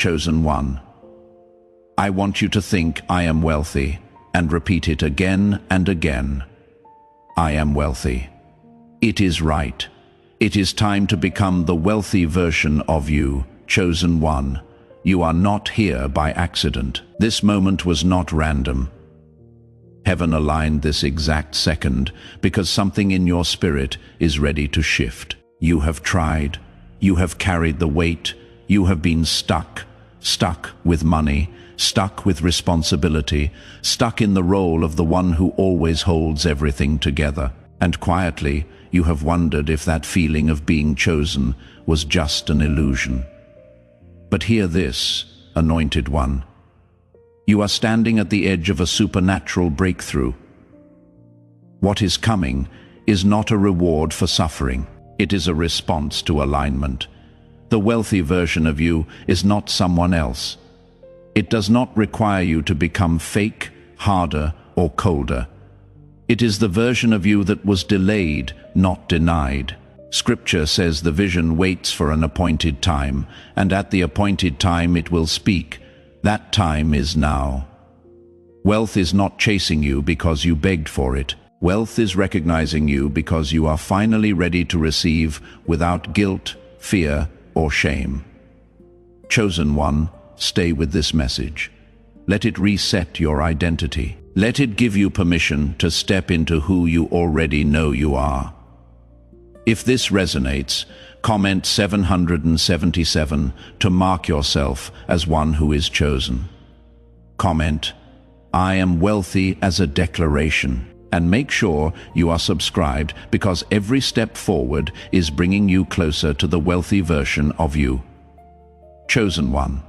Chosen one. I want you to think I am wealthy and repeat it again and again. I am wealthy. It is right. It is time to become the wealthy version of you, chosen one. You are not here by accident. This moment was not random. Heaven aligned this exact second because something in your spirit is ready to shift. You have tried. You have carried the weight. You have been stuck with money, stuck with responsibility, stuck in the role of the one who always holds everything together. And quietly, you have wondered if that feeling of being chosen was just an illusion. But hear this, anointed one. You are standing at the edge of a supernatural breakthrough. What is coming is not a reward for suffering. It is a response to alignment. The wealthy version of you is not someone else. It does not require you to become fake, harder, or colder. It is the version of you that was delayed, not denied. Scripture says the vision waits for an appointed time, and at the appointed time it will speak. That time is now. Wealth is not chasing you because you begged for it. Wealth is recognizing you because you are finally ready to receive without guilt, fear, or shame. Chosen one, stay with this message. Let it reset your identity. Let it give you permission to step into who you already know you are. If this resonates, comment 777 to mark yourself as one who is chosen. Comment, I am wealthy as a declaration. And make sure you are subscribed because every step forward is bringing you closer to the wealthy version of you. Chosen one.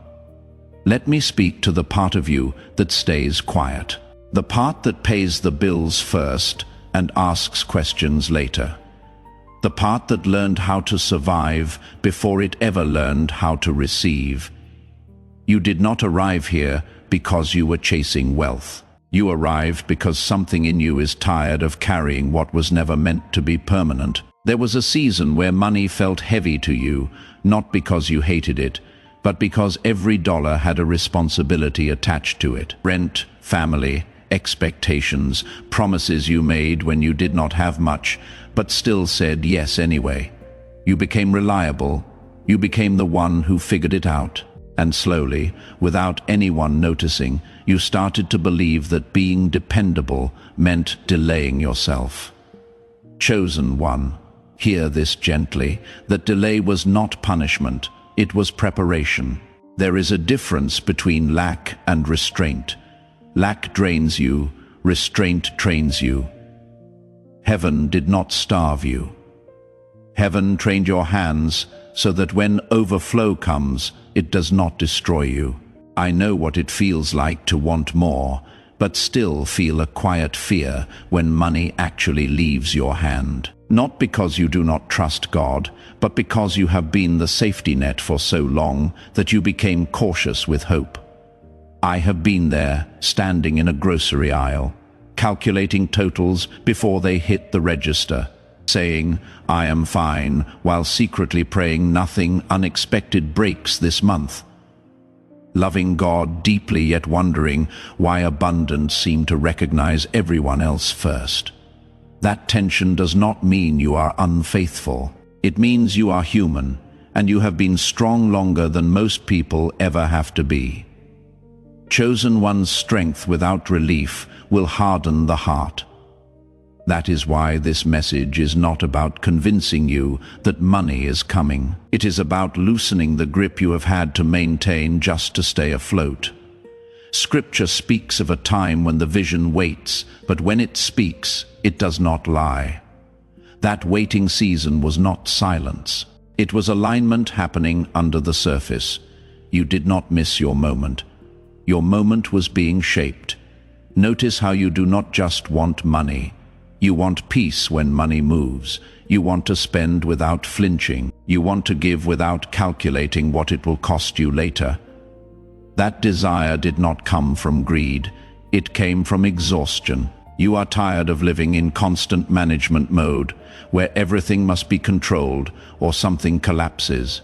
Let me speak to the part of you that stays quiet. The part that pays the bills first and asks questions later. The part that learned how to survive before it ever learned how to receive. You did not arrive here because you were chasing wealth. You arrived because something in you is tired of carrying what was never meant to be permanent. There was a season where money felt heavy to you, not because you hated it, but because every dollar had a responsibility attached to it. Rent, family, expectations, promises you made when you did not have much, but still said yes anyway. You became reliable. You became the one who figured it out. And slowly, without anyone noticing, you started to believe that being dependable meant delaying yourself. Chosen one, hear this gently, that delay was not punishment, it was preparation. There is a difference between lack and restraint. Lack drains you, restraint trains you. Heaven did not starve you. Heaven trained your hands so that when overflow comes, it does not destroy you. I know what it feels like to want more, but still feel a quiet fear when money actually leaves your hand. Not because you do not trust God, but because you have been the safety net for so long that you became cautious with hope. I have been there, standing in a grocery aisle, calculating totals before they hit the register, saying, I am fine, while secretly praying nothing unexpected breaks this month. Loving God deeply yet wondering why abundance seemed to recognize everyone else first. That tension does not mean you are unfaithful. It means you are human, and you have been strong longer than most people ever have to be. Chosen one's strength without relief will harden the heart. That is why this message is not about convincing you that money is coming. It is about loosening the grip you have had to maintain just to stay afloat. Scripture speaks of a time when the vision waits, but when it speaks, it does not lie. That waiting season was not silence. It was alignment happening under the surface. You did not miss your moment. Your moment was being shaped. Notice how you do not just want money. You want peace when money moves. You want to spend without flinching. You want to give without calculating what it will cost you later. That desire did not come from greed. It came from exhaustion. You are tired of living in constant management mode, where everything must be controlled or something collapses.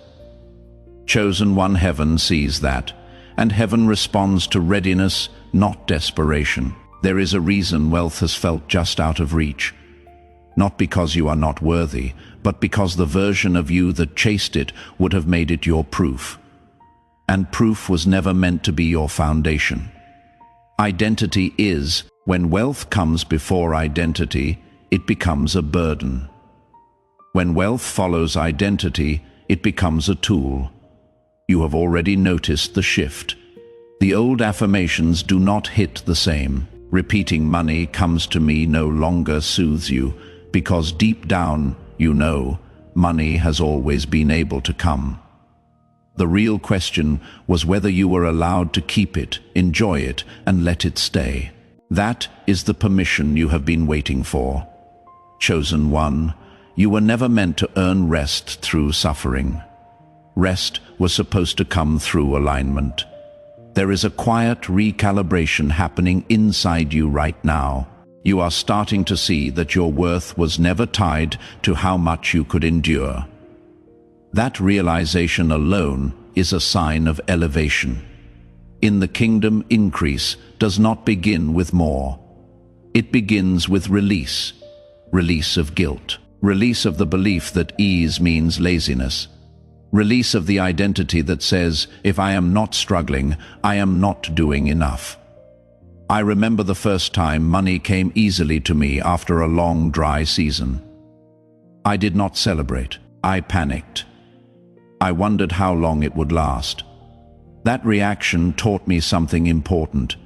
Chosen one, heaven sees that, and heaven responds to readiness, not desperation. There is a reason wealth has felt just out of reach. Not because you are not worthy, but because the version of you that chased it would have made it your proof. And proof was never meant to be your foundation. Identity is, when wealth comes before identity, it becomes a burden. When wealth follows identity, it becomes a tool. You have already noticed the shift. The old affirmations do not hit the same. Repeating "money comes to me" no longer soothes you, because deep down, you know, money has always been able to come. The real question was whether you were allowed to keep it, enjoy it, and let it stay. That is the permission you have been waiting for. Chosen one, you were never meant to earn rest through suffering. Rest was supposed to come through alignment. There is a quiet recalibration happening inside you right now. You are starting to see that your worth was never tied to how much you could endure. That realization alone is a sign of elevation. In the kingdom, increase does not begin with more. It begins with release. Release of guilt. Release of the belief that ease means laziness. Release of the identity that says, if I am not struggling, I am not doing enough. I remember the first time money came easily to me after a long, dry season. I did not celebrate. I panicked. I wondered how long it would last. That reaction taught me something important.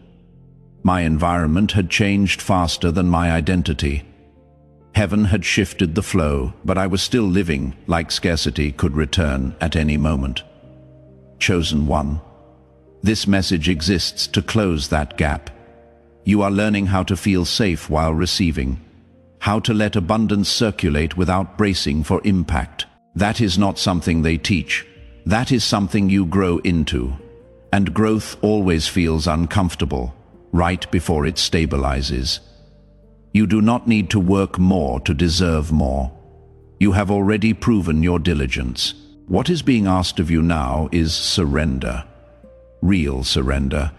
My environment had changed faster than my identity. Heaven had shifted the flow, but I was still living like scarcity could return at any moment. Chosen one, this message exists to close that gap. You are learning how to feel safe while receiving, how to let abundance circulate without bracing for impact. That is not something they teach. That is something you grow into. And growth always feels uncomfortable, right before it stabilizes. You do not need to work more to deserve more. You have already proven your diligence. What is being asked of you now is surrender. Real surrender.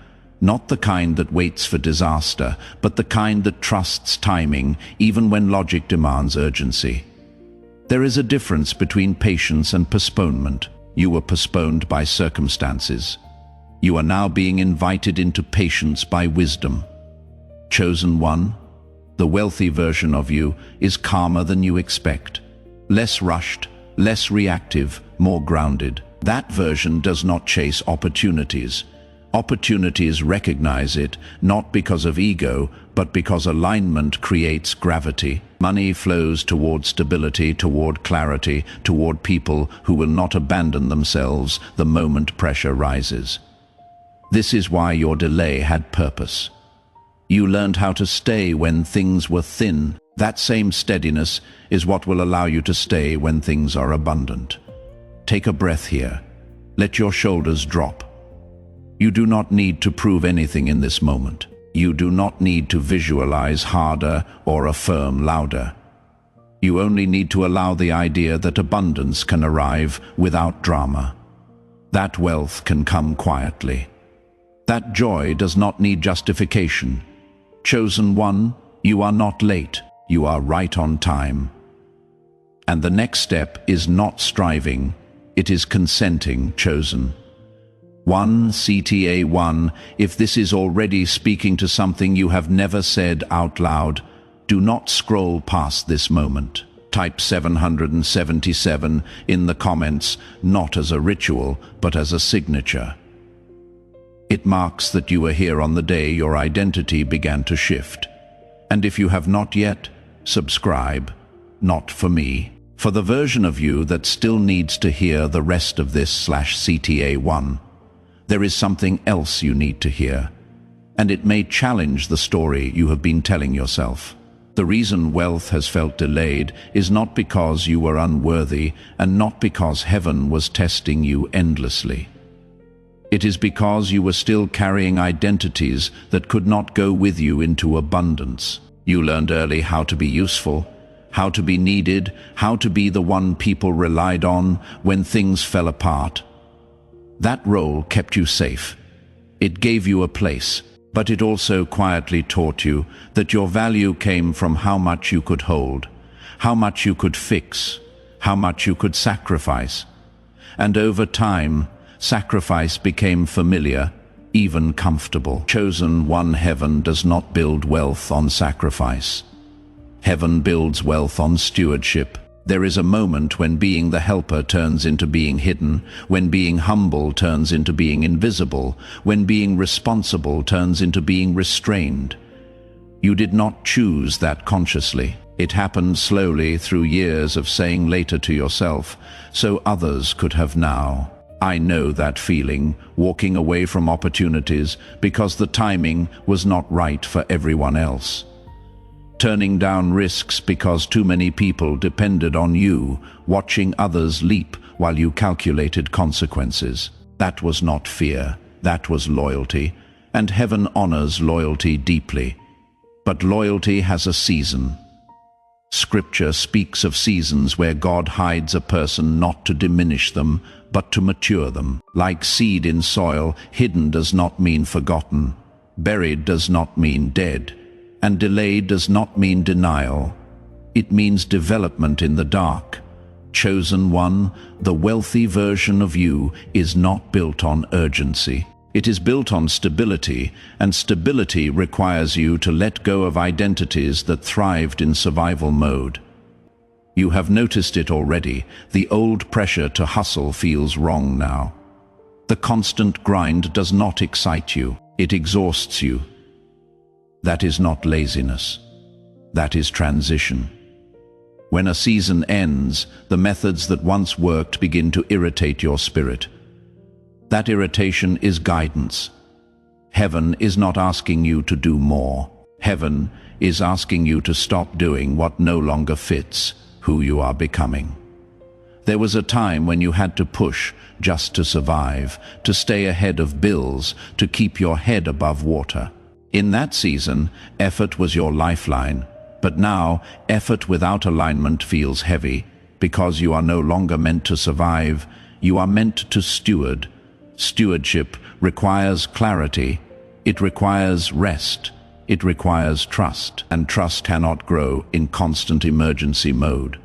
Not the kind that waits for disaster, but the kind that trusts timing, even when logic demands urgency. There is a difference between patience and postponement. You were postponed by circumstances. You are now being invited into patience by wisdom. Chosen one, the wealthy version of you is calmer than you expect. Less rushed, less reactive, more grounded. That version does not chase opportunities. Opportunities recognize it, not because of ego, but because alignment creates gravity. Money flows toward stability, toward clarity, toward people who will not abandon themselves the moment pressure rises. This is why your delay had purpose. You learned how to stay when things were thin. That same steadiness is what will allow you to stay when things are abundant. Take a breath here. Let your shoulders drop. You do not need to prove anything in this moment. You do not need to visualize harder or affirm louder. You only need to allow the idea that abundance can arrive without drama. That wealth can come quietly. That joy does not need justification. Chosen one, you are not late. You are right on time. And the next step is not striving. It is consenting, chosen. CTA1, if this is already speaking to something you have never said out loud, do not scroll past this moment. Type 777 in the comments, not as a ritual, but as a signature. It marks that you are here on the day your identity began to shift. And if you have not yet, subscribe. Not for me. For the version of you that still needs to hear the rest of this /CTA1. There is something else you need to hear, and it may challenge the story you have been telling yourself. The reason wealth has felt delayed is not because you were unworthy and not because heaven was testing you endlessly. It is because you were still carrying identities that could not go with you into abundance. You learned early how to be useful, how to be needed, how to be the one people relied on when things fell apart. That role kept you safe. It gave you a place, but it also quietly taught you that your value came from how much you could hold, how much you could fix, how much you could sacrifice. And over time, sacrifice became familiar, even comfortable. Chosen one, heaven does not build wealth on sacrifice. Heaven builds wealth on stewardship. There is a moment when being the helper turns into being hidden, when being humble turns into being invisible, when being responsible turns into being restrained. You did not choose that consciously. It happened slowly through years of saying later to yourself, so others could have now. I know that feeling, walking away from opportunities because the timing was not right for everyone else. Turning down risks because too many people depended on you, watching others leap while you calculated consequences. That was not fear, that was loyalty, and heaven honors loyalty deeply. But loyalty has a season. Scripture speaks of seasons where God hides a person not to diminish them, but to mature them. Like seed in soil, hidden does not mean forgotten. Buried does not mean dead. And delayed does not mean denial. It means development in the dark. Chosen one, the wealthy version of you is not built on urgency. It is built on stability, and stability requires you to let go of identities that thrived in survival mode. You have noticed it already. The old pressure to hustle feels wrong now. The constant grind does not excite you. It exhausts you. That is not laziness. That is transition. When a season ends, the methods that once worked begin to irritate your spirit. That irritation is guidance. Heaven is not asking you to do more. Heaven is asking you to stop doing what no longer fits who you are becoming. There was a time when you had to push just to survive, to stay ahead of bills, to keep your head above water. In that season, effort was your lifeline, but now effort without alignment feels heavy because you are no longer meant to survive, you are meant to steward. Stewardship requires clarity, it requires rest, it requires trust, and trust cannot grow in constant emergency mode.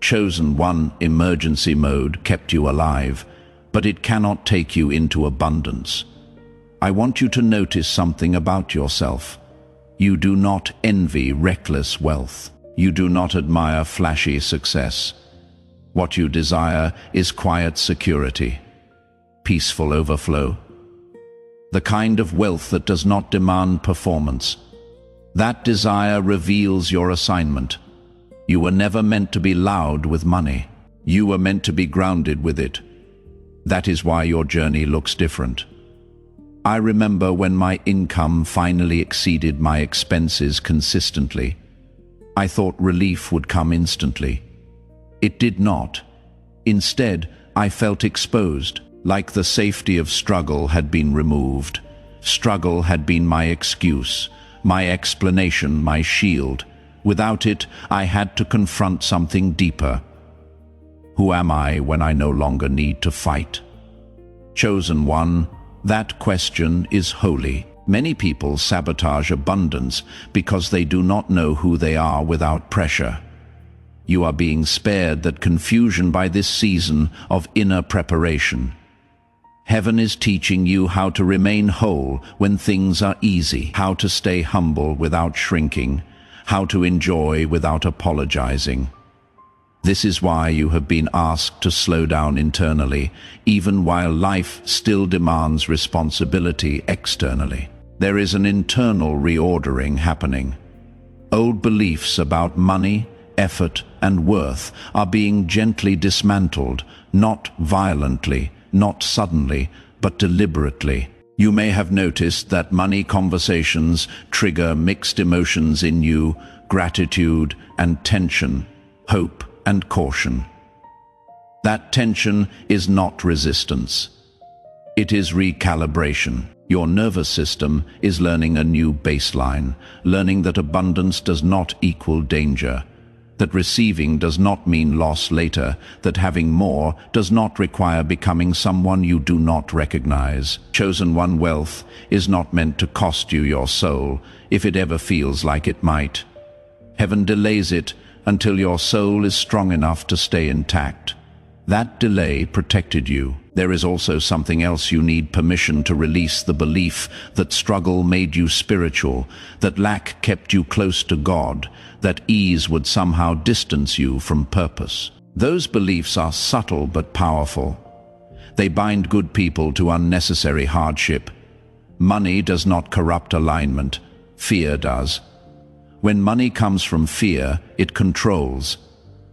Chosen one, emergency mode kept you alive, but it cannot take you into abundance. I want you to notice something about yourself. You do not envy reckless wealth. You do not admire flashy success. What you desire is quiet security, peaceful overflow, the kind of wealth that does not demand performance. That desire reveals your assignment. You were never meant to be loud with money. You were meant to be grounded with it. That is why your journey looks different. I remember when my income finally exceeded my expenses consistently. I thought relief would come instantly. It did not. Instead, I felt exposed, like the safety of struggle had been removed. Struggle had been my excuse, my explanation, my shield. Without it, I had to confront something deeper. Who am I when I no longer need to fight? Chosen one, that question is holy. Many people sabotage abundance because they do not know who they are without pressure. You are being spared that confusion by this season of inner preparation. Heaven is teaching you how to remain whole when things are easy, how to stay humble without shrinking, how to enjoy without apologizing. This is why you have been asked to slow down internally, even while life still demands responsibility externally. There is an internal reordering happening. Old beliefs about money, effort, and worth are being gently dismantled, not violently, not suddenly, but deliberately. You may have noticed that money conversations trigger mixed emotions in you: gratitude and tension, hope and caution. That tension is not resistance. It is recalibration. Your nervous system is learning a new baseline, learning that abundance does not equal danger, that receiving does not mean loss later, that having more does not require becoming someone you do not recognize. Chosen one, wealth is not meant to cost you your soul, if it ever feels like it might. Heaven delays it until your soul is strong enough to stay intact. That delay protected you. There is also something else you need permission to release: the belief that struggle made you spiritual, that lack kept you close to God, that ease would somehow distance you from purpose. Those beliefs are subtle but powerful. They bind good people to unnecessary hardship. Money does not corrupt alignment, fear does. When money comes from fear, it controls.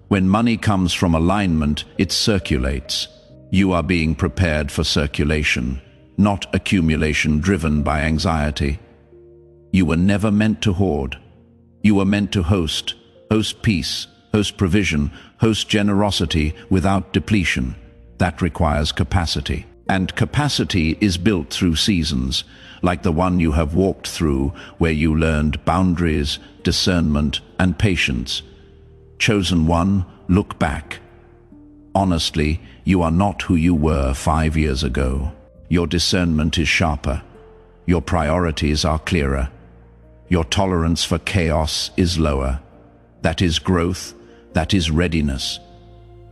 When money comes from alignment, it circulates. You are being prepared for circulation, not accumulation driven by anxiety. You were never meant to hoard. You were meant to host peace, host provision, host generosity without depletion. That requires capacity. And capacity is built through seasons, like the one you have walked through, where you learned boundaries, discernment, and patience. Chosen one, look back. Honestly, you are not who you were 5 years ago. Your discernment is sharper. Your priorities are clearer. Your tolerance for chaos is lower. That is growth. That is readiness.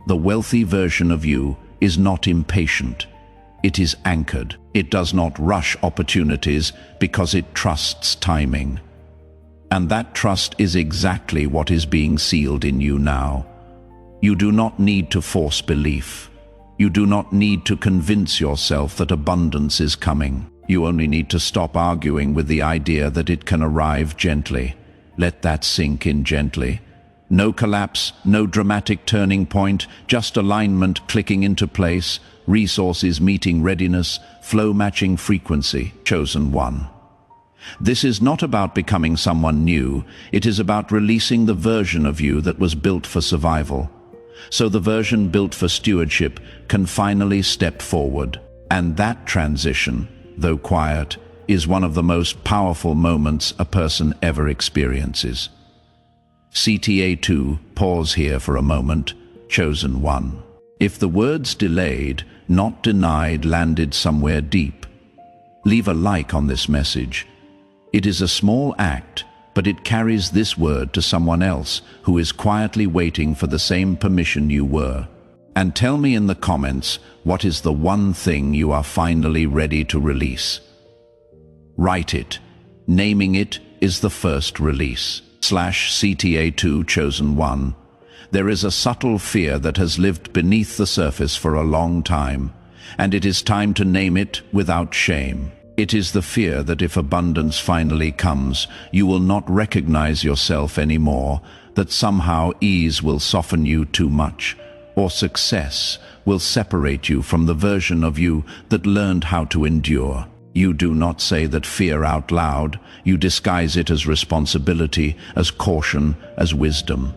The wealthy version of you is not impatient. It is anchored. It does not rush opportunities because it trusts timing. And that trust is exactly what is being sealed in you now. You do not need to force belief. You do not need to convince yourself that abundance is coming. You only need to stop arguing with the idea that it can arrive gently. Let that sink in gently. No collapse, no dramatic turning point, just alignment clicking into place, resources meeting readiness, flow matching frequency. Chosen one. This is not about becoming someone new. It is about releasing the version of you that was built for survival. So the version built for stewardship can finally step forward. And that transition, though quiet, is one of the most powerful moments a person ever experiences. CTA2, pause here for a moment. Chosen one. If the words delayed, not denied, landed somewhere deep, leave a like on this message. It is a small act, but it carries this word to someone else who is quietly waiting for the same permission you were. And tell me in the comments, what is the one thing you are finally ready to release? Write it. Naming it is the first release. /CTA2 chosen one. There is a subtle fear that has lived beneath the surface for a long time, and it is time to name it without shame. It is the fear that if abundance finally comes, you will not recognize yourself anymore, that somehow ease will soften you too much, or success will separate you from the version of you that learned how to endure. You do not say that fear out loud. You disguise it as responsibility, as caution, as wisdom.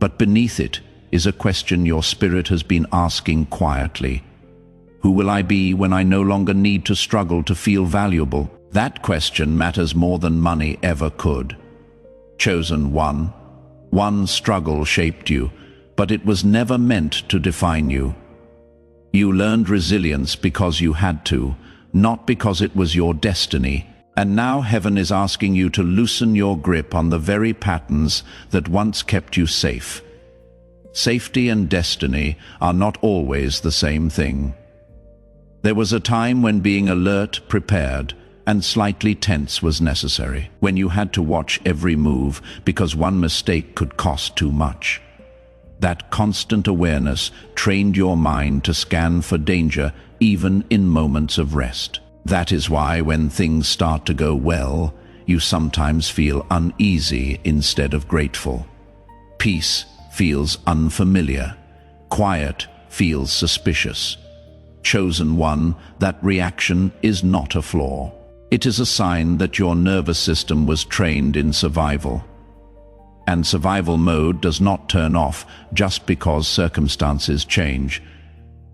But beneath it is a question your spirit has been asking quietly. Who will I be when I no longer need to struggle to feel valuable? That question matters more than money ever could. Chosen one. One struggle shaped you, but it was never meant to define you. You learned resilience because you had to, not because it was your destiny. And now heaven is asking you to loosen your grip on the very patterns that once kept you safe. Safety and destiny are not always the same thing. There was a time when being alert, prepared, and slightly tense was necessary, when you had to watch every move because one mistake could cost too much. That constant awareness trained your mind to scan for danger even in moments of rest. That is why when things start to go well, you sometimes feel uneasy instead of grateful. Peace feels unfamiliar. Quiet feels suspicious. Chosen one, that reaction is not a flaw. It is a sign that your nervous system was trained in survival. And survival mode does not turn off just because circumstances change.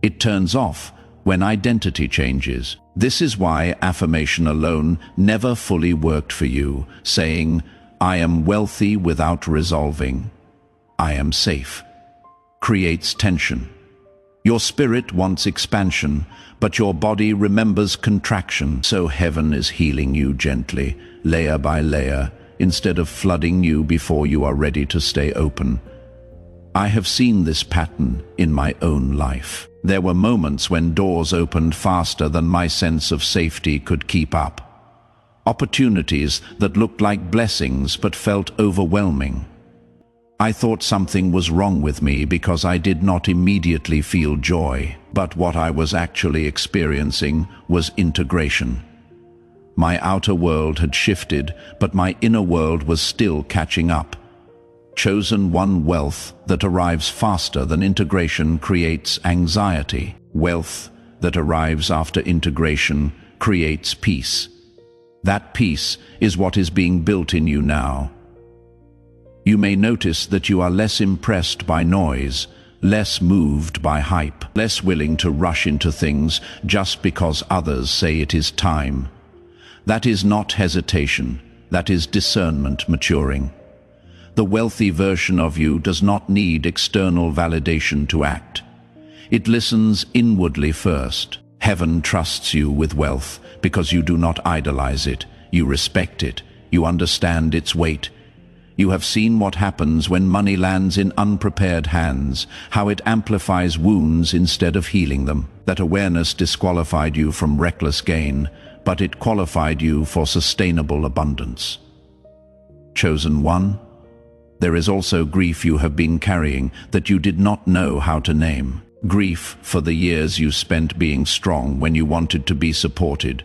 It turns off when identity changes. This is why affirmation alone never fully worked for you, saying, "I am wealthy," without resolving. I am safe, creates tension. Your spirit wants expansion, but your body remembers contraction. So heaven is healing you gently, layer by layer, instead of flooding you before you are ready to stay open. I have seen this pattern in my own life. There were moments when doors opened faster than my sense of safety could keep up. Opportunities that looked like blessings but felt overwhelming. I thought something was wrong with me because I did not immediately feel joy, but what I was actually experiencing was integration. My outer world had shifted, but my inner world was still catching up. Chosen one wealth that arrives faster than integration creates anxiety. Wealth that arrives after integration creates peace. That peace is what is being built in you now. You may notice that you are less impressed by noise, less moved by hype, less willing to rush into things just because others say it is time. That is not hesitation, that is discernment maturing. The wealthy version of you does not need external validation to act. It listens inwardly first. Heaven trusts you with wealth because you do not idolize it, you respect it, you understand its weight. You have seen what happens when money lands in unprepared hands, how it amplifies wounds instead of healing them. That awareness disqualified you from reckless gain, but it qualified you for sustainable abundance. Chosen one, there is also grief you have been carrying that you did not know how to name. Grief for the years you spent being strong when you wanted to be supported.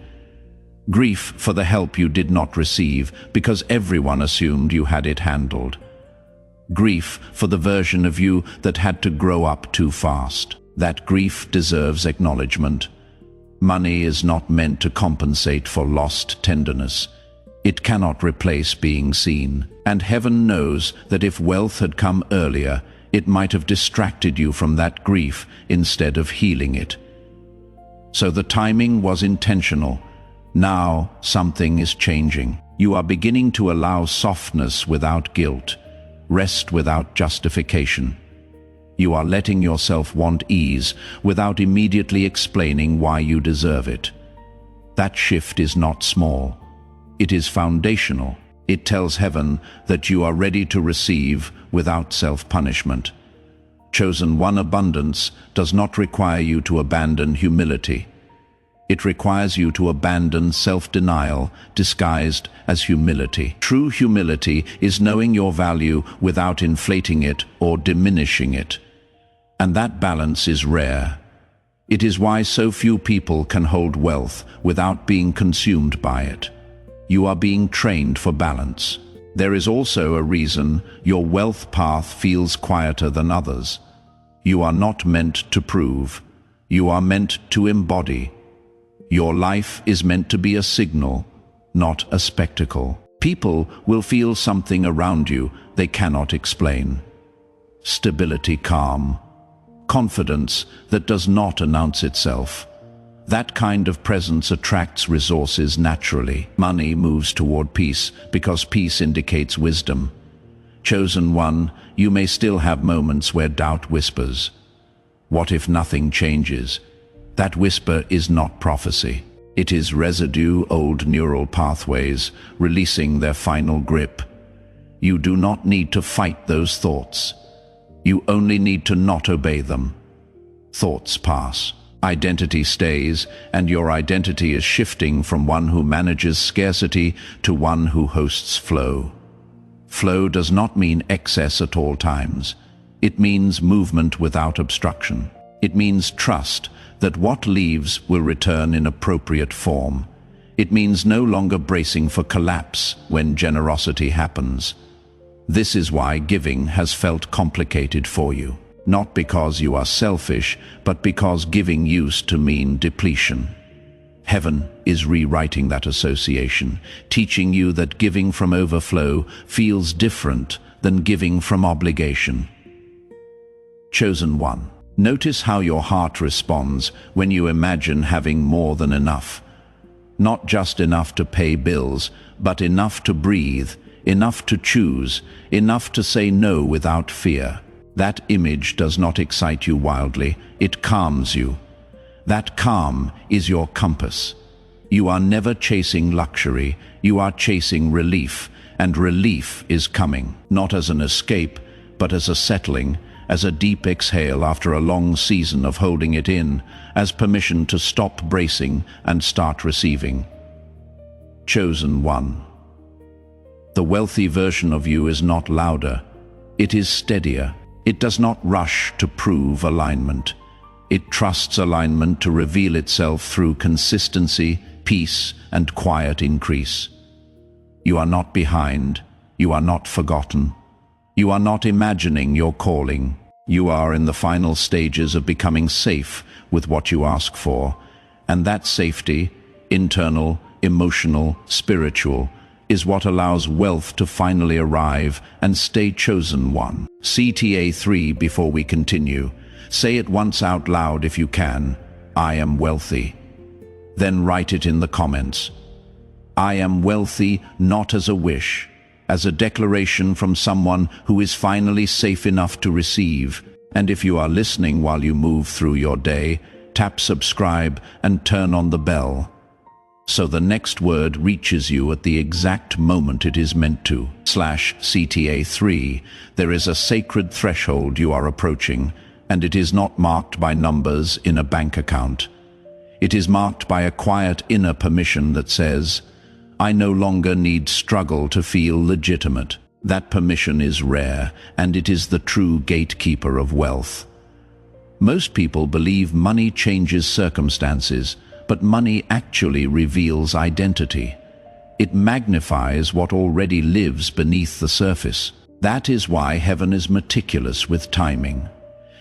Grief for the help you did not receive because everyone assumed you had it handled. Grief for the version of you that had to grow up too fast. That grief deserves acknowledgement. Money is not meant to compensate for lost tenderness. It cannot replace being seen. And heaven knows that if wealth had come earlier, it might have distracted you from that grief instead of healing it. So the timing was intentional. Now something is changing. You are beginning to allow softness without guilt, rest without justification. You are letting yourself want ease without immediately explaining why you deserve it. That shift is not small. It is foundational. It tells heaven that you are ready to receive without self-punishment. Chosen one abundance does not require you to abandon humility. It requires you to abandon self-denial disguised as humility. True humility is knowing your value without inflating it or diminishing it. And that balance is rare. It is why so few people can hold wealth without being consumed by it. You are being trained for balance. There is also a reason your wealth path feels quieter than others. You are not meant to prove. You are meant to embody. Your life is meant to be a signal, not a spectacle. People will feel something around you they cannot explain. Stability, calm, confidence that does not announce itself. That kind of presence attracts resources naturally. Money moves toward peace because peace indicates wisdom. Chosen one, you may still have moments where doubt whispers. What if nothing changes? That whisper is not prophecy. It is residue, old neural pathways, releasing their final grip. You do not need to fight those thoughts. You only need to not obey them. Thoughts pass. Identity stays, and your identity is shifting from one who manages scarcity to one who hosts flow. Flow does not mean excess at all times. It means movement without obstruction. It means trust that what leaves will return in appropriate form. It means no longer bracing for collapse when generosity happens. This is why giving has felt complicated for you. Not because you are selfish, but because giving used to mean depletion. Heaven is rewriting that association, teaching you that giving from overflow feels different than giving from obligation. Chosen one, notice how your heart responds when you imagine having more than enough. Not just enough to pay bills, but enough to breathe, enough to choose, enough to say no without fear. That image does not excite you wildly, it calms you. That calm is your compass. You are never chasing luxury, you are chasing relief, and relief is coming, not as an escape, but as a settling, as a deep exhale after a long season of holding it in, as permission to stop bracing and start receiving. Chosen one. The wealthy version of you is not louder, it is steadier. It does not rush to prove alignment. It trusts alignment to reveal itself through consistency, peace, and quiet increase. You are not behind, you are not forgotten. You are not imagining your calling. You are in the final stages of becoming safe with what you ask for, and that safety, internal, emotional, spiritual, is what allows wealth to finally arrive and stay chosen one. CTA 3 before we continue. Say it once out loud if you can. I am wealthy. Then write it in the comments. I am wealthy not as a wish, as a declaration from someone who is finally safe enough to receive. And if you are listening while you move through your day, tap subscribe and turn on the bell, so the next word reaches you at the exact moment it is meant to. /CTA 3. There is a sacred threshold you are approaching, and it is not marked by numbers in a bank account. It is marked by a quiet inner permission that says, I no longer need struggle to feel legitimate. That permission is rare, and it is the true gatekeeper of wealth. Most people believe money changes circumstances, but money actually reveals identity. It magnifies what already lives beneath the surface. That is why heaven is meticulous with timing.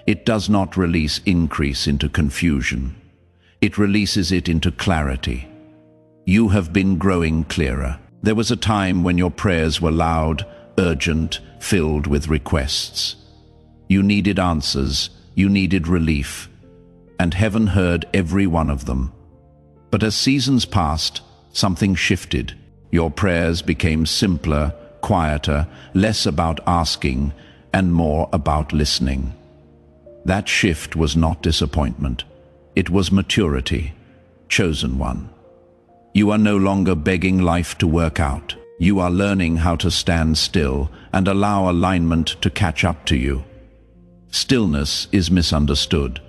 It does not release increase into confusion. It releases it into clarity. You have been growing clearer. There was a time when your prayers were loud, urgent, filled with requests. You needed answers, you needed relief, and heaven heard every one of them. But as seasons passed, something shifted. Your prayers became simpler, quieter, less about asking, and more about listening. That shift was not disappointment. It was maturity. Chosen one. You are no longer begging life to work out. You are learning how to stand still and allow alignment to catch up to you. Stillness is misunderstood.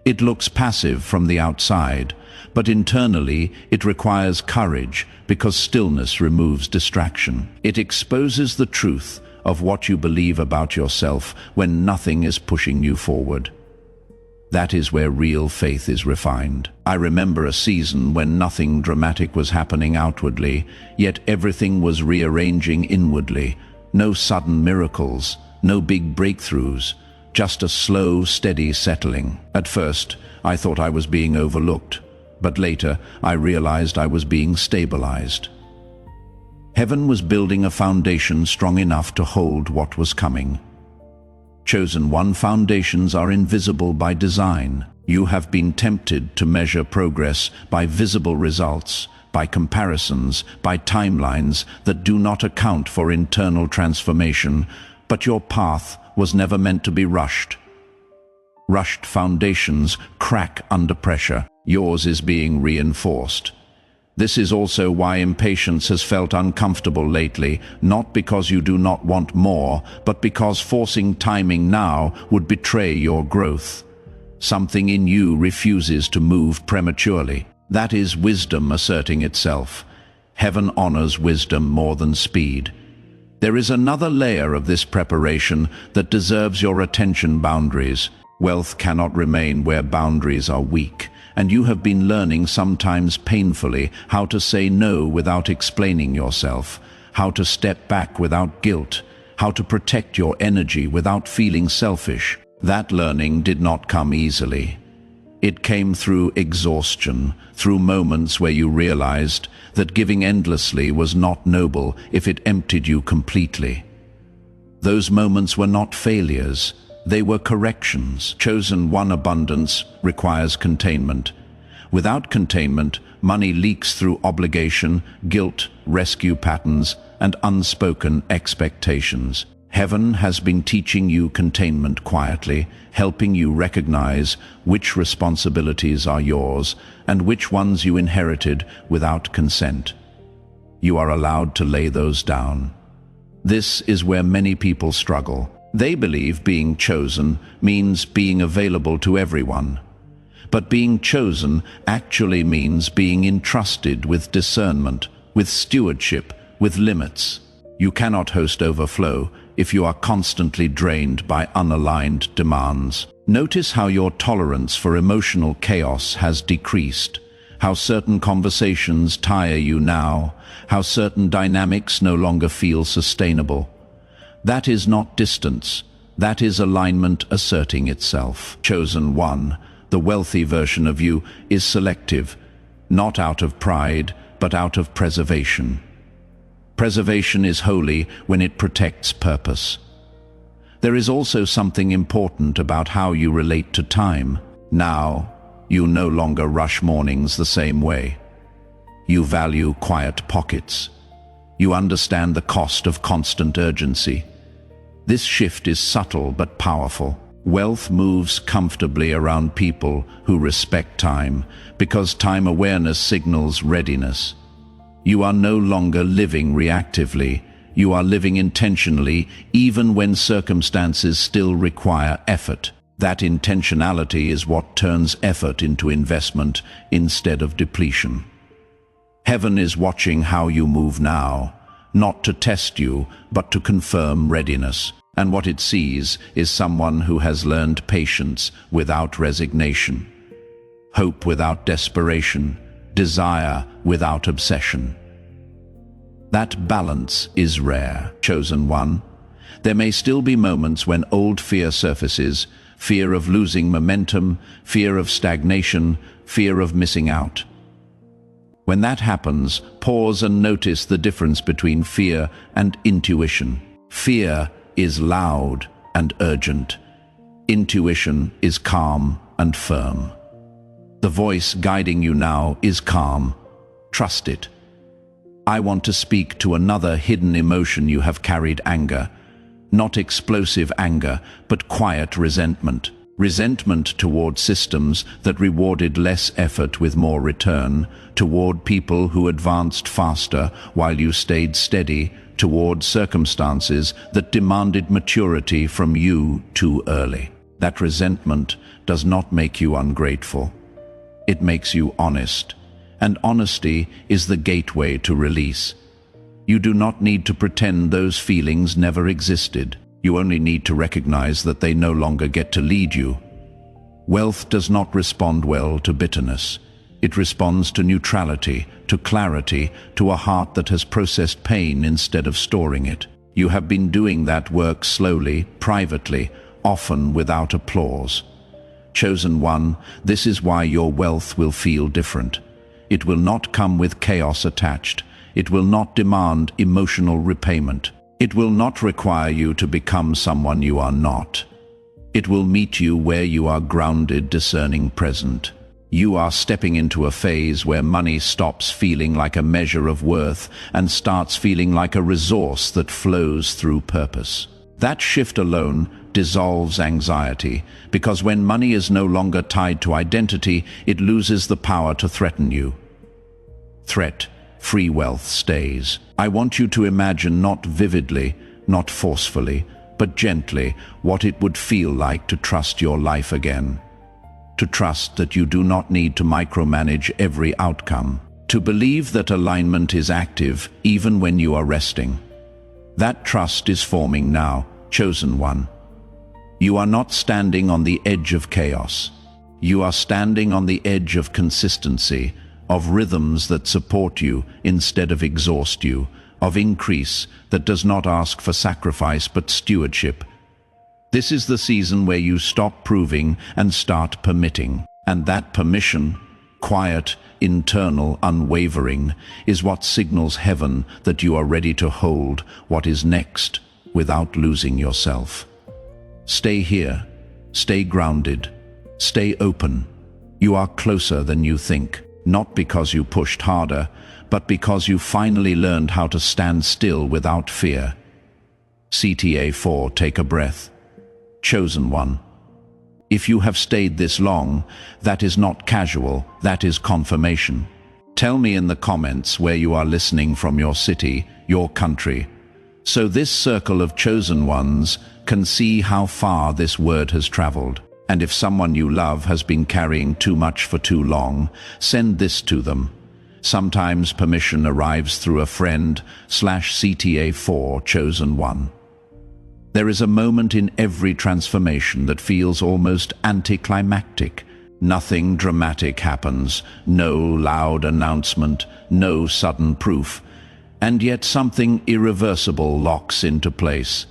It looks passive from the outside, but internally it requires courage because stillness removes distraction. It exposes the truth of what you believe about yourself when nothing is pushing you forward. That is where real faith is refined. I remember a season when nothing dramatic was happening outwardly, yet everything was rearranging inwardly. No sudden miracles, no big breakthroughs, just a slow, steady settling. At first, I thought I was being overlooked, but later I realized I was being stabilized. Heaven was building a foundation strong enough to hold what was coming. Chosen one foundations are invisible by design. You have been tempted to measure progress by visible results, by comparisons, by timelines that do not account for internal transformation, but your path was never meant to be rushed. Rushed foundations crack under pressure. Yours is being reinforced. This is also why impatience has felt uncomfortable lately, not because you do not want more, but because forcing timing now would betray your growth. Something in you refuses to move prematurely. That is wisdom asserting itself. Heaven honors wisdom more than speed. There is another layer of this preparation that deserves your attention: boundaries. Wealth cannot remain where boundaries are weak, and you have been learning, sometimes painfully, how to say no without explaining yourself, how to step back without guilt, how to protect your energy without feeling selfish. That learning did not come easily. It came through exhaustion, through moments where you realized that giving endlessly was not noble if it emptied you completely. Those moments were not failures, they were corrections. Chosen one abundance requires containment. Without containment, money leaks through obligation, guilt, rescue patterns, and unspoken expectations. Heaven has been teaching you containment quietly, helping you recognize which responsibilities are yours and which ones you inherited without consent. You are allowed to lay those down. This is where many people struggle. They believe being chosen means being available to everyone. But being chosen actually means being entrusted with discernment, with stewardship, with limits. You cannot host overflow if you are constantly drained by unaligned demands. Notice how your tolerance for emotional chaos has decreased, how certain conversations tire you now, how certain dynamics no longer feel sustainable. That is not distance, that is alignment asserting itself. Chosen one, the wealthy version of you, is selective, not out of pride, but out of preservation. Preservation is holy when it protects purpose. There is also something important about how you relate to time. Now, you no longer rush mornings the same way. You value quiet pockets. You understand the cost of constant urgency. This shift is subtle but powerful. Wealth moves comfortably around people who respect time, because time awareness signals readiness. You are no longer living reactively. You are living intentionally, even when circumstances still require effort. That intentionality is what turns effort into investment instead of depletion. Heaven is watching how you move now, not to test you, but to confirm readiness. And what it sees is someone who has learned patience without resignation, hope without desperation, desire without obsession. That balance is rare, chosen one. There may still be moments when old fear surfaces, fear of losing momentum, fear of stagnation, fear of missing out. When that happens, pause and notice the difference between fear and intuition. Fear is loud and urgent. Intuition is calm and firm. The voice guiding you now is calm. Trust it. I want to speak to another hidden emotion you have carried: anger. Not explosive anger, but quiet resentment. Resentment toward systems that rewarded less effort with more return, toward people who advanced faster while you stayed steady, toward circumstances that demanded maturity from you too early. That resentment does not make you ungrateful. It makes you honest, and honesty is the gateway to release. You do not need to pretend those feelings never existed. You only need to recognize that they no longer get to lead you. Wealth does not respond well to bitterness. It responds to neutrality, to clarity, to a heart that has processed pain instead of storing it. You have been doing that work slowly, privately, often without applause. Chosen one, this is why your wealth will feel different. It will not come with chaos attached. It will not demand emotional repayment. It will not require you to become someone you are not. It will meet you where you are grounded, discerning, present. You are stepping into a phase where money stops feeling like a measure of worth and starts feeling like a resource that flows through purpose. That shift alone dissolves anxiety, because when money is no longer tied to identity, it loses the power to threaten you. Free wealth stays. I want you to imagine, not vividly, not forcefully, but gently, what it would feel like to trust your life again. To trust that you do not need to micromanage every outcome. To believe that alignment is active even when you are resting. That trust is forming now, chosen one. You are not standing on the edge of chaos. You are standing on the edge of consistency, of rhythms that support you instead of exhaust you, of increase that does not ask for sacrifice but stewardship. This is the season where you stop proving and start permitting. And that permission, quiet, internal, unwavering, is what signals heaven that you are ready to hold what is next without losing yourself. Stay here, stay grounded, stay open. You are closer than you think. Not because you pushed harder, but because you finally learned how to stand still without fear. CTA 4, take a breath. Chosen one. If you have stayed this long, that is not casual, that is confirmation. Tell me in the comments where you are listening from, your city, your country, so this circle of chosen ones can see how far this word has traveled. And if someone you love has been carrying too much for too long, send this to them. Sometimes permission arrives through a friend/CTA 4 chosen one. There is a moment in every transformation that feels almost anticlimactic. Nothing dramatic happens, no loud announcement, no sudden proof, and yet something irreversible locks into place.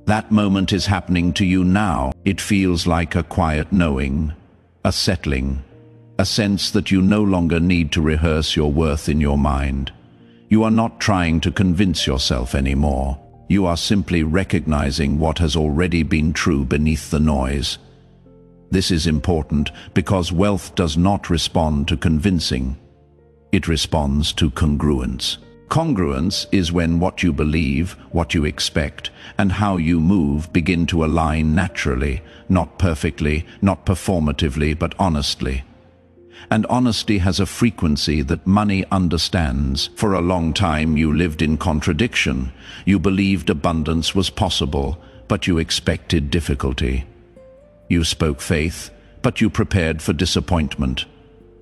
That moment is happening to you now. It feels like a quiet knowing, a settling, a sense that you no longer need to rehearse your worth in your mind. You are not trying to convince yourself anymore. You are simply recognizing what has already been true beneath the noise. This is important because wealth does not respond to convincing. It responds to congruence. Congruence is when what you believe, what you expect, and how you move begin to align naturally, not perfectly, not performatively, but honestly. And honesty has a frequency that money understands. For a long time you lived in contradiction. You believed abundance was possible, but you expected difficulty. You spoke faith, but you prepared for disappointment.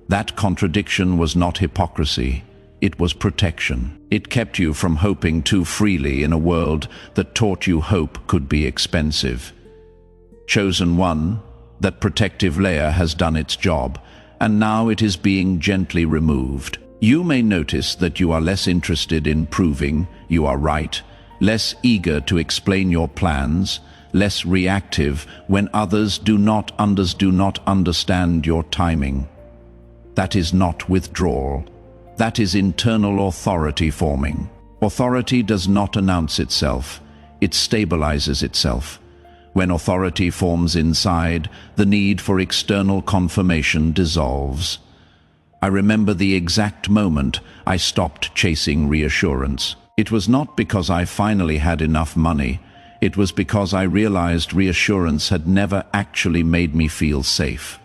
That contradiction was not hypocrisy. It was protection. It kept you from hoping too freely in a world that taught you hope could be expensive. Chosen one, that protective layer has done its job, and now it is being gently removed. You may notice that you are less interested in proving you are right, less eager to explain your plans, less reactive when others do not understand your timing. That is not withdrawal. That is internal authority forming. Authority does not announce itself. It stabilizes itself. When authority forms inside, the need for external confirmation dissolves. I remember the exact moment I stopped chasing reassurance. It was not because I finally had enough money. It was because I realized reassurance had never actually made me feel safe.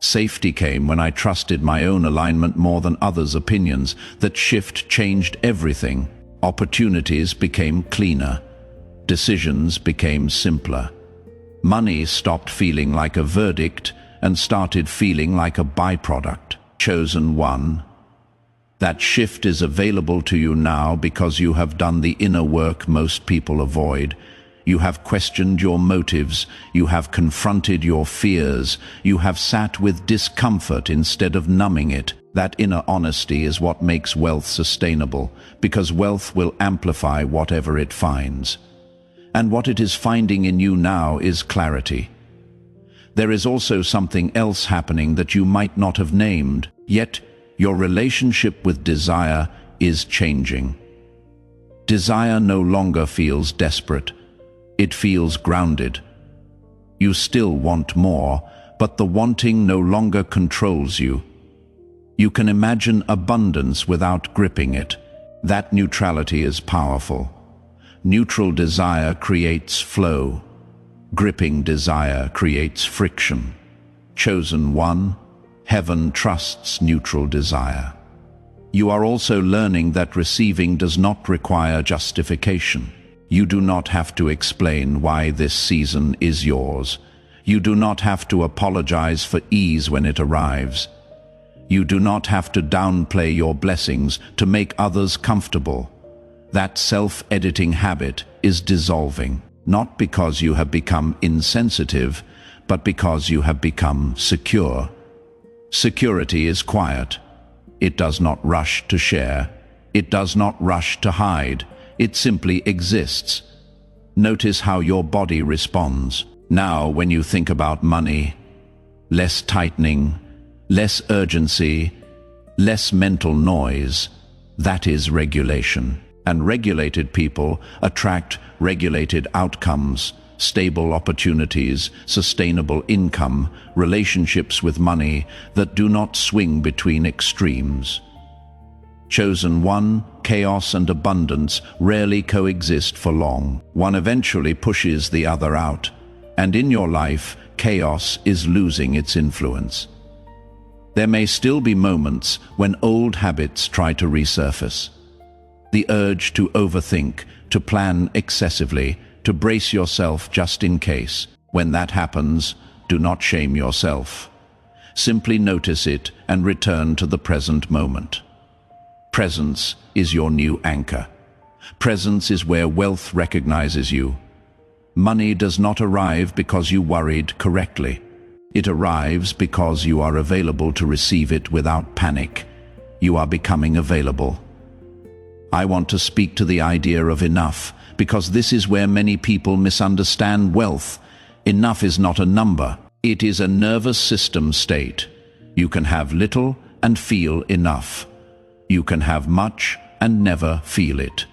Safety came when I trusted my own alignment more than others' opinions. That shift changed everything. Opportunities became cleaner. Decisions became simpler. Money stopped feeling like a verdict and started feeling like a byproduct. Chosen one. That shift is available to you now because you have done the inner work most people avoid. You have questioned your motives, you have confronted your fears, you have sat with discomfort instead of numbing it. That inner honesty is what makes wealth sustainable, because wealth will amplify whatever it finds. And what it is finding in you now is clarity. There is also something else happening that you might not have named, yet your relationship with desire is changing. Desire no longer feels desperate. It feels grounded. You still want more, but the wanting no longer controls you. You can imagine abundance without gripping it. That neutrality is powerful. Neutral desire creates flow. Gripping desire creates friction. Chosen one, heaven trusts neutral desire. You are also learning that receiving does not require justification. You do not have to explain why this season is yours. You do not have to apologize for ease when it arrives. You do not have to downplay your blessings to make others comfortable. That self-editing habit is dissolving, not because you have become insensitive, but because you have become secure. Security is quiet. It does not rush to share. It does not rush to hide. It simply exists. Notice how your body responds. Now, when you think about money, less tightening, less urgency, less mental noise, that is regulation. And regulated people attract regulated outcomes, stable opportunities, sustainable income, relationships with money that do not swing between extremes. Chosen one, chaos and abundance rarely coexist for long. One eventually pushes the other out, and in your life, chaos is losing its influence. There may still be moments when old habits try to resurface. The urge to overthink, to plan excessively, to brace yourself just in case. When that happens, do not shame yourself. Simply notice it and return to the present moment. Presence is your new anchor. Presence is where wealth recognizes you. Money does not arrive because you worried correctly. It arrives because you are available to receive it without panic. You are becoming available. I want to speak to the idea of enough, because this is where many people misunderstand wealth. Enough is not a number. It is a nervous system state. You can have little and feel enough. You can have much and never feel it.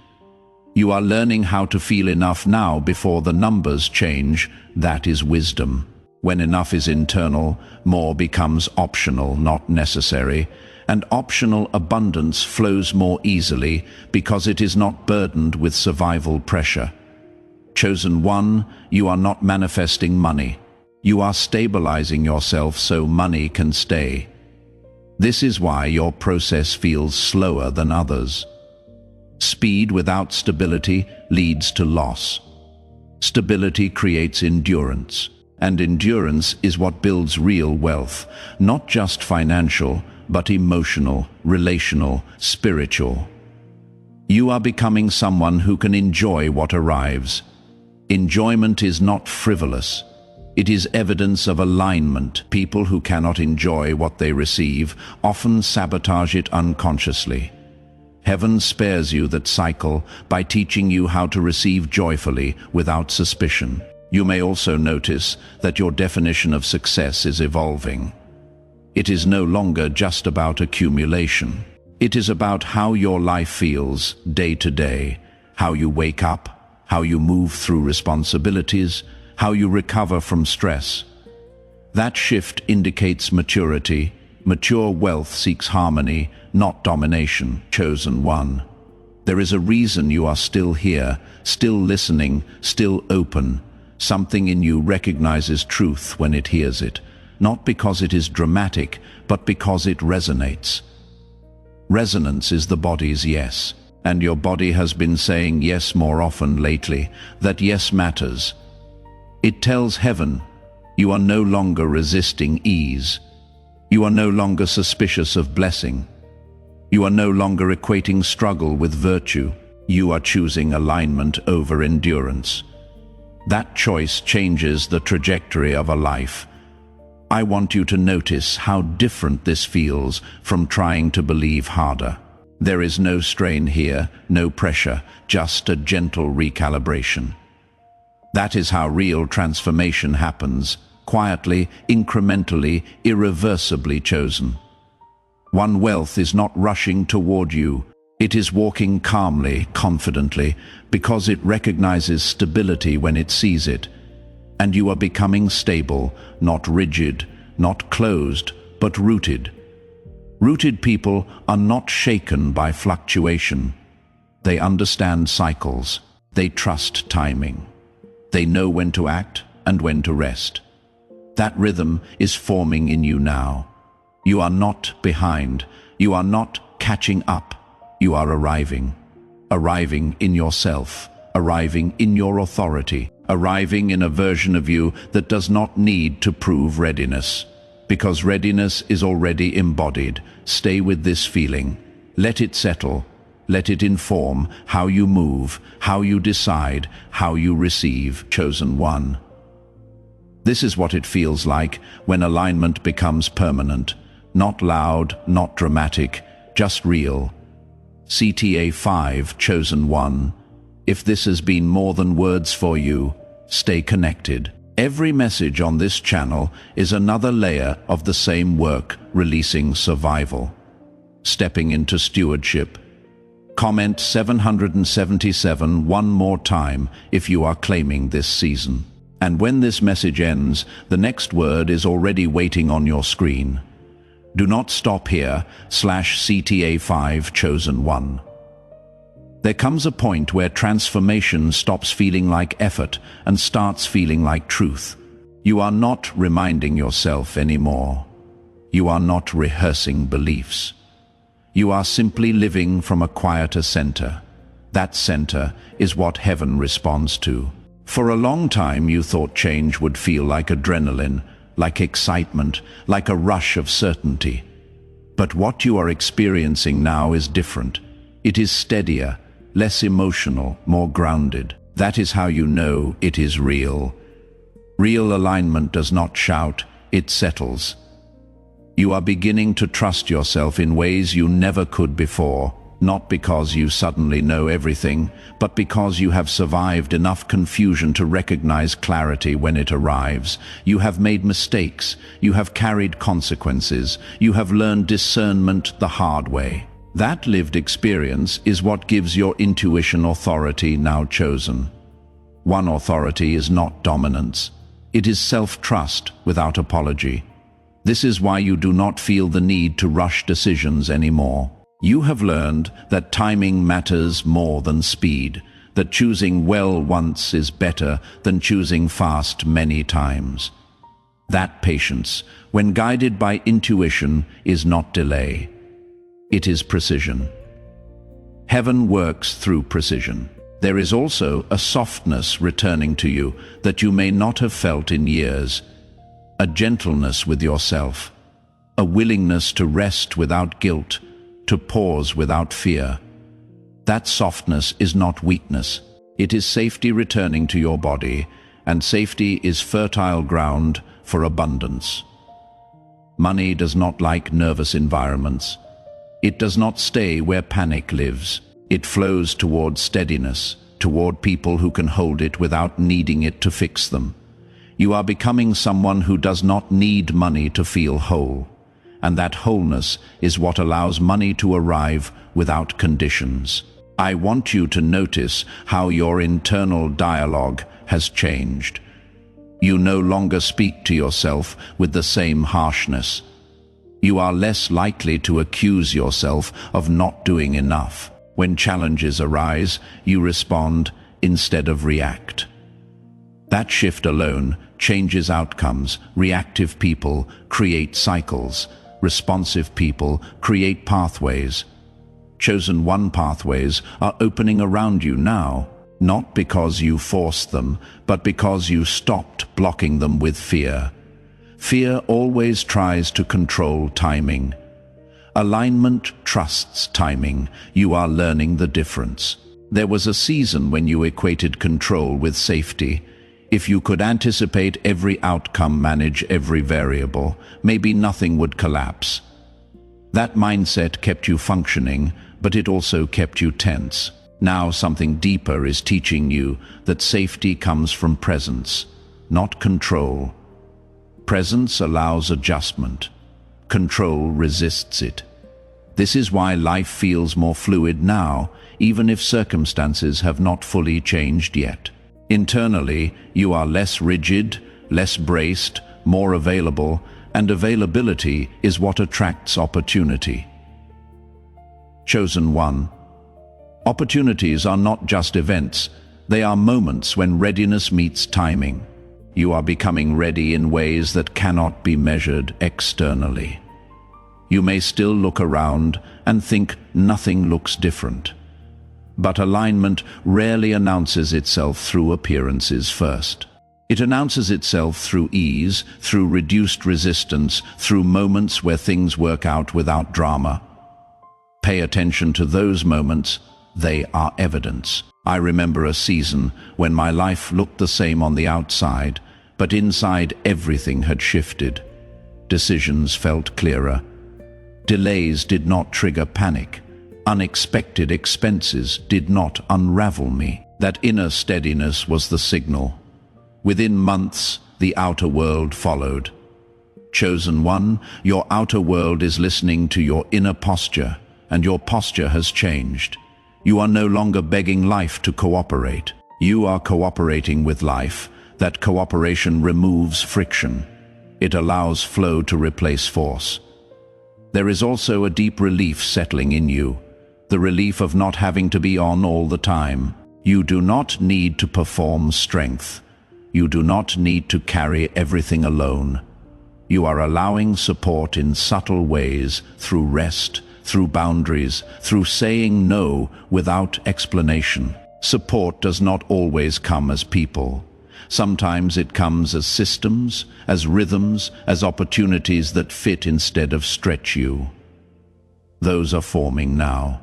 You are learning how to feel enough now before the numbers change. That is wisdom. When enough is internal, more becomes optional, not necessary, and optional abundance flows more easily because it is not burdened with survival pressure. Chosen one, you are not manifesting money. You are stabilizing yourself so money can stay. This is why your process feels slower than others. Speed without stability leads to loss. Stability creates endurance, and endurance is what builds real wealth, not just financial, but emotional, relational, spiritual. You are becoming someone who can enjoy what arrives. Enjoyment is not frivolous. It is evidence of alignment. People who cannot enjoy what they receive often sabotage it unconsciously. Heaven spares you that cycle by teaching you how to receive joyfully without suspicion. You may also notice that your definition of success is evolving. It is no longer just about accumulation. It is about how your life feels day to day, how you wake up, how you move through responsibilities, how you recover from stress. That shift indicates maturity. Mature wealth seeks harmony, not domination. Chosen one. There is a reason you are still here, still listening, still open. Something in you recognizes truth when it hears it, not because it is dramatic, but because it resonates. Resonance is the body's yes, and your body has been saying yes more often lately. That yes matters. It tells heaven, you are no longer resisting ease. You are no longer suspicious of blessing. You are no longer equating struggle with virtue. You are choosing alignment over endurance. That choice changes the trajectory of a life. I want you to notice how different this feels from trying to believe harder. There is no strain here, no pressure, just a gentle recalibration. That is how real transformation happens, quietly, incrementally, irreversibly chosen. One wealth is not rushing toward you. It is walking calmly, confidently, because it recognizes stability when it sees it. And you are becoming stable, not rigid, not closed, but rooted. Rooted people are not shaken by fluctuation. They understand cycles. They trust timing. They know when to act and when to rest. That rhythm is forming in you now. You are not behind. You are not catching up. You are arriving. Arriving in yourself. Arriving in your authority. Arriving in a version of you that does not need to prove readiness. Because readiness is already embodied. Stay with this feeling. Let it settle. Let it inform how you move, how you decide, how you receive. Chosen one. This is what it feels like when alignment becomes permanent. Not loud, not dramatic, just real. CTA 5, chosen one. If this has been more than words for you, stay connected. Every message on this channel is another layer of the same work, releasing survival. Stepping into stewardship. Comment 777 one more time if you are claiming this season. And when this message ends, the next word is already waiting on your screen. Do not stop here, /CTA5 chosen one. There comes a point where transformation stops feeling like effort and starts feeling like truth. You are not reminding yourself anymore. You are not rehearsing beliefs. You are simply living from a quieter center. That center is what heaven responds to. For a long time you thought change would feel like adrenaline, like excitement, like a rush of certainty. But what you are experiencing now is different. It is steadier, less emotional, more grounded. That is how you know it is real. Real alignment does not shout, it settles. You are beginning to trust yourself in ways you never could before, not because you suddenly know everything, but because you have survived enough confusion to recognize clarity when it arrives. You have made mistakes, you have carried consequences, you have learned discernment the hard way. That lived experience is what gives your intuition authority now chosen. One authority is not dominance. It is self-trust without apology. This is why you do not feel the need to rush decisions anymore. You have learned that timing matters more than speed, that choosing well once is better than choosing fast many times. That patience, when guided by intuition, is not delay. It is precision. Heaven works through precision. There is also a softness returning to you that you may not have felt in years, a gentleness with yourself, a willingness to rest without guilt, to pause without fear. That softness is not weakness. It is safety returning to your body, and safety is fertile ground for abundance. Money does not like nervous environments. It does not stay where panic lives. It flows toward steadiness, toward people who can hold it without needing it to fix them. You are becoming someone who does not need money to feel whole. And that wholeness is what allows money to arrive without conditions. I want you to notice how your internal dialogue has changed. You no longer speak to yourself with the same harshness. You are less likely to accuse yourself of not doing enough. When challenges arise, you respond instead of react. That shift alone changes outcomes. Reactive people create cycles. Responsive people create pathways. Chosen one pathways are opening around you now, not because you forced them, but because you stopped blocking them with fear. Fear always tries to control timing. Alignment trusts timing. You are learning the difference. There was a season when you equated control with safety. If you could anticipate every outcome, manage every variable, maybe nothing would collapse. That mindset kept you functioning, but it also kept you tense. Now something deeper is teaching you that safety comes from presence, not control. Presence allows adjustment. Control resists it. This is why life feels more fluid now, even if circumstances have not fully changed yet. Internally, you are less rigid, less braced, more available, and availability is what attracts opportunity. Chosen one. Opportunities are not just events, they are moments when readiness meets timing. You are becoming ready in ways that cannot be measured externally. You may still look around and think nothing looks different. But alignment rarely announces itself through appearances first. It announces itself through ease, through reduced resistance, through moments where things work out without drama. Pay attention to those moments. They are evidence. I remember a season when my life looked the same on the outside, but inside everything had shifted. Decisions felt clearer. Delays did not trigger panic. Unexpected expenses did not unravel me. That inner steadiness was the signal. Within months, the outer world followed. Chosen one, your outer world is listening to your inner posture, and your posture has changed. You are no longer begging life to cooperate. You are cooperating with life. That cooperation removes friction. It allows flow to replace force. There is also a deep relief settling in you, the relief of not having to be on all the time. You do not need to perform strength. You do not need to carry everything alone. You are allowing support in subtle ways, through rest, through boundaries, through saying no without explanation. Support does not always come as people. Sometimes it comes as systems, as rhythms, as opportunities that fit instead of stretch you. Those are forming now.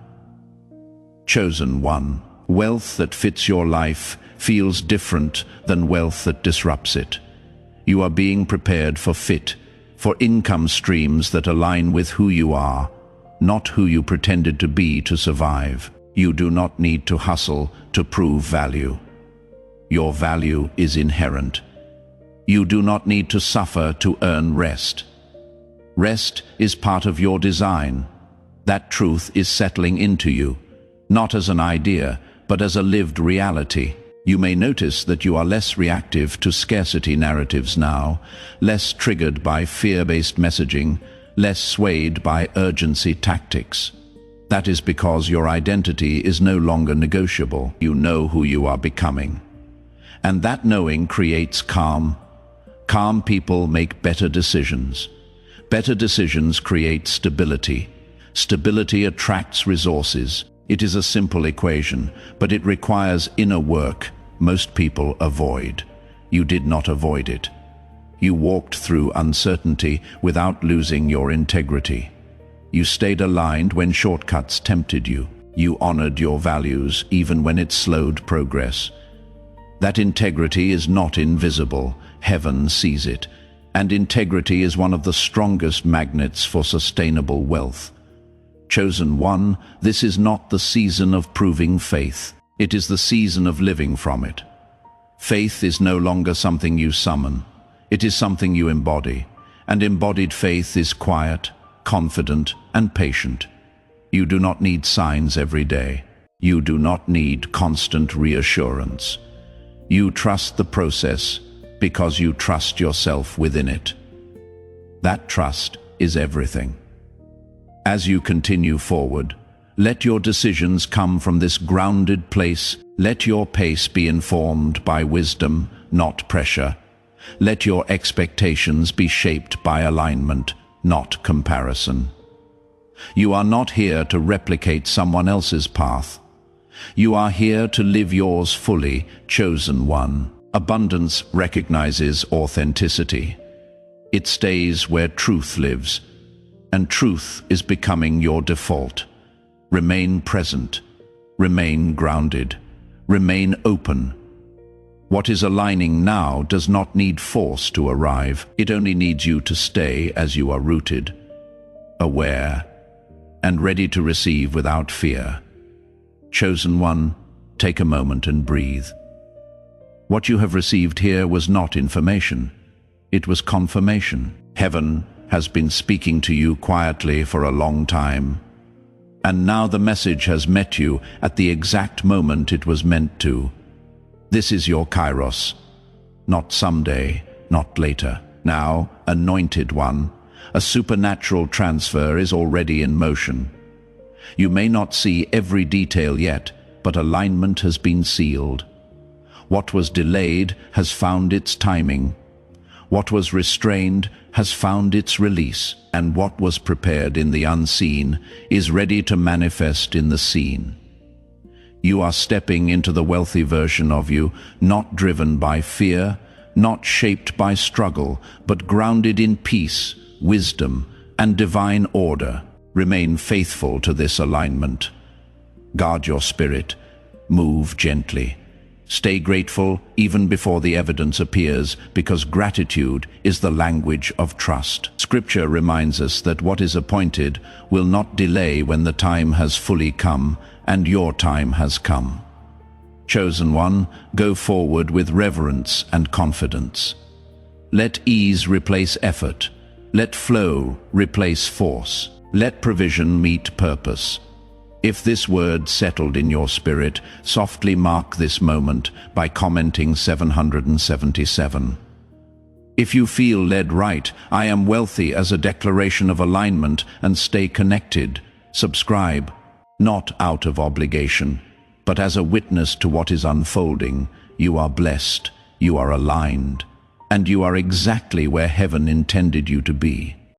Chosen one. Wealth that fits your life feels different than wealth that disrupts it. You are being prepared for for income streams that align with who you are, not who you pretended to be to survive. You do not need to hustle to prove value. Your value is inherent. You do not need to suffer to earn rest. Rest is part of your design. That truth is settling into you, not as an idea, but as a lived reality. You may notice that you are less reactive to scarcity narratives now, less triggered by fear-based messaging, less swayed by urgency tactics. That is because your identity is no longer negotiable. You know who you are becoming. And that knowing creates calm. Calm people make better decisions. Better decisions create stability. Stability attracts resources. It is a simple equation, but it requires inner work most people avoid. You did not avoid it. You walked through uncertainty without losing your integrity. You stayed aligned when shortcuts tempted you. You honored your values even when it slowed progress. That integrity is not invisible. Heaven sees it. And integrity is one of the strongest magnets for sustainable wealth. Chosen one, this is not the season of proving faith. It is the season of living from it. Faith is no longer something you summon. It is something you embody. And embodied faith is quiet, confident, and patient. You do not need signs every day. You do not need constant reassurance. You trust the process because you trust yourself within it. That trust is everything. As you continue forward, let your decisions come from this grounded place. Let your pace be informed by wisdom, not pressure. Let your expectations be shaped by alignment, not comparison. You are not here to replicate someone else's path. You are here to live yours fully, chosen one. Abundance recognizes authenticity. It stays where truth lives, and truth is becoming your default. Remain present, remain grounded, remain open. What is aligning now does not need force to arrive. It only needs you to stay as you are rooted, aware, and ready to receive without fear. Chosen one, take a moment and breathe. What you have received here was not information. It was confirmation. Heaven has been speaking to you quietly for a long time. And now the message has met you at the exact moment it was meant to. This is your kairos. Not someday, not later. Now, anointed one, a supernatural transfer is already in motion. You may not see every detail yet, but alignment has been sealed. What was delayed has found its timing. What was restrained has found its release, and what was prepared in the unseen is ready to manifest in the seen. You are stepping into the wealthy version of you, not driven by fear, not shaped by struggle, but grounded in peace, wisdom, and divine order. Remain faithful to this alignment. Guard your spirit. Move gently. Stay grateful even before the evidence appears, because gratitude is the language of trust. Scripture reminds us that what is appointed will not delay when the time has fully come, and your time has come. Chosen one, go forward with reverence and confidence. Let ease replace effort. Let flow replace force. Let provision meet purpose. If this word settled in your spirit, softly mark this moment by commenting 777. If you feel led right, I am wealthy as a declaration of alignment, and stay connected. Subscribe, not out of obligation, but as a witness to what is unfolding. You are blessed, you are aligned, and you are exactly where heaven intended you to be.